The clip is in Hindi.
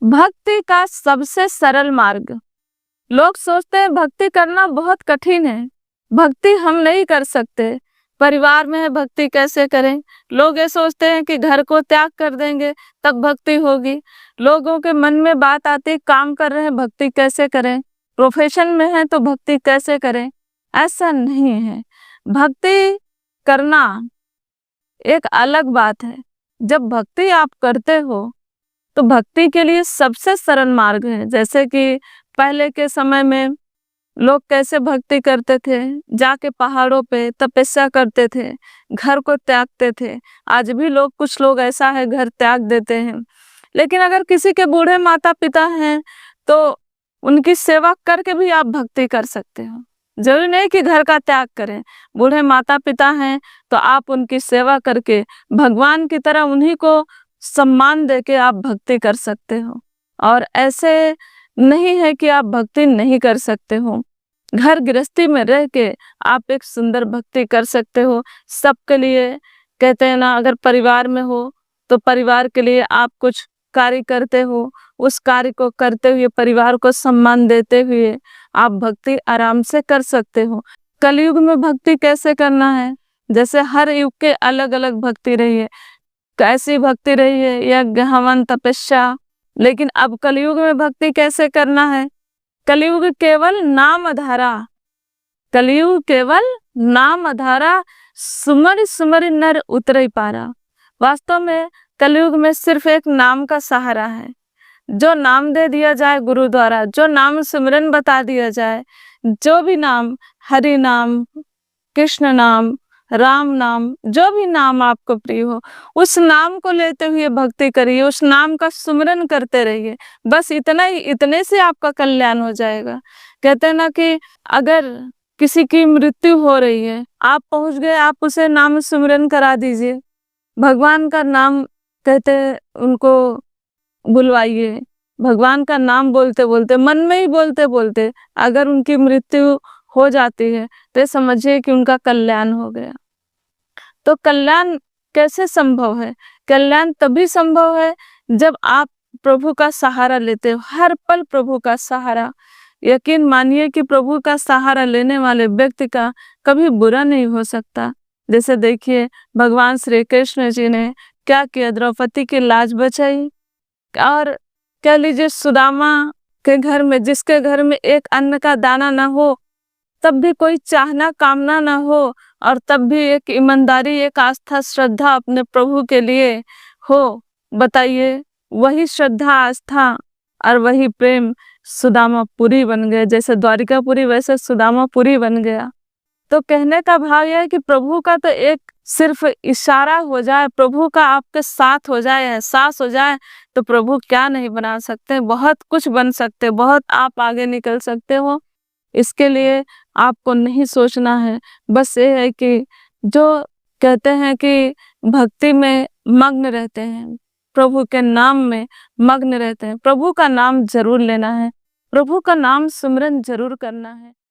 भक्ति का सबसे सरल मार्ग। लोग सोचते हैं भक्ति करना बहुत कठिन है, भक्ति हम नहीं कर सकते, परिवार में है भक्ति कैसे करें। लोग ये सोचते हैं कि घर को त्याग कर देंगे तब भक्ति होगी। लोगों के मन में बात आती है काम कर रहे हैं भक्ति कैसे करें, प्रोफेशन में है तो भक्ति कैसे करें। ऐसा नहीं है। भक्ति करना एक अलग बात है। जब भक्ति आप करते हो तो भक्ति के लिए सबसे सरल मार्ग है। जैसे कि पहले के समय में लोग कैसे भक्ति करते थे, जाके पहाड़ों पे तपस्या करते थे, घर को त्यागते थे। आज भी कुछ लोग ऐसा है घर त्याग देते हैं। लेकिन अगर किसी के बूढ़े माता पिता हैं तो उनकी सेवा करके भी आप भक्ति कर सकते हो। जरूरी नहीं कि घर का त्याग करें। बूढ़े माता पिता हैं तो आप उनकी सेवा करके भगवान की तरह उन्हीं को सम्मान देके आप भक्ति कर सकते हो। और ऐसे नहीं है कि आप भक्ति नहीं कर सकते हो। घर गृहस्थी में रह के आप एक सुंदर भक्ति कर सकते हो। सबके लिए कहते हैं ना, अगर परिवार में हो तो परिवार के लिए आप कुछ कार्य करते हो, उस कार्य को करते हुए परिवार को सम्मान देते हुए आप भक्ति आराम से कर सकते हो। कलयुग में भक्ति कैसे करना है, जैसे हर युग के अलग अलग भक्ति रही है, कैसी भक्ति रही है, यज्ञ हवन तपस्या। लेकिन अब कलयुग में भक्ति कैसे करना है। कलयुग केवल नाम आधारा, कलयुग केवल नाम आधारा, सुमर सुमर नर उतरे पारा। वास्तव में कलयुग में सिर्फ एक नाम का सहारा है। जो नाम दे दिया जाए गुरु द्वारा, जो नाम सिमरन बता दिया जाए, जो भी नाम, हरि नाम, कृष्ण नाम, राम नाम, जो भी नाम आपको प्रिय हो, उस नाम को लेते हुए भक्ति करिए, उस नाम का सुमिरन करते रहिए। बस इतना ही, इतने से आपका कल्याण हो जाएगा। कहते हैं ना कि अगर किसी की मृत्यु हो रही है, आप पहुंच गए, आप उसे नाम सुमिरन करा दीजिए। भगवान का नाम कहते उनको बुलवाइए। भगवान का नाम बोलते बोलते, मन में ही बोलते बोलते अगर उनकी मृत्यु हो जाती है तो समझिए कि उनका कल्याण हो गया। तो कल्याण कैसे संभव है? कल्याण तभी संभव है जब आप प्रभु का सहारा लेते हो, हर पल प्रभु का सहारा। यकीन मानिए कि प्रभु का सहारा लेने वाले व्यक्ति का कभी बुरा नहीं हो सकता। जैसे देखिए भगवान श्री कृष्ण जी ने क्या किया, द्रौपदी की लाज बचाई। और कह लीजिए सुदामा के घर में, जिसके घर में एक अन्न का दाना ना हो, तब भी कोई चाहना कामना ना हो, और तब भी एक ईमानदारी, एक आस्था श्रद्धा अपने प्रभु के लिए हो, बताइए वही श्रद्धा आस्था और वही प्रेम सुदामापुरी बन गए। जैसे द्वारिकापुरी वैसे सुदामापुरी बन गया। तो कहने का भाव यह है कि प्रभु का तो एक सिर्फ इशारा हो जाए, प्रभु का आपके साथ हो जाए, एहसास हो जाए, तो प्रभु क्या नहीं बना सकते। बहुत कुछ बन सकते, बहुत आप आगे निकल सकते हो। इसके लिए आपको नहीं सोचना है, बस ये है कि जो कहते हैं कि भक्ति में मग्न रहते हैं, प्रभु के नाम में मग्न रहते हैं, प्रभु का नाम जरूर लेना है, प्रभु का नाम सुमिरन जरूर करना है।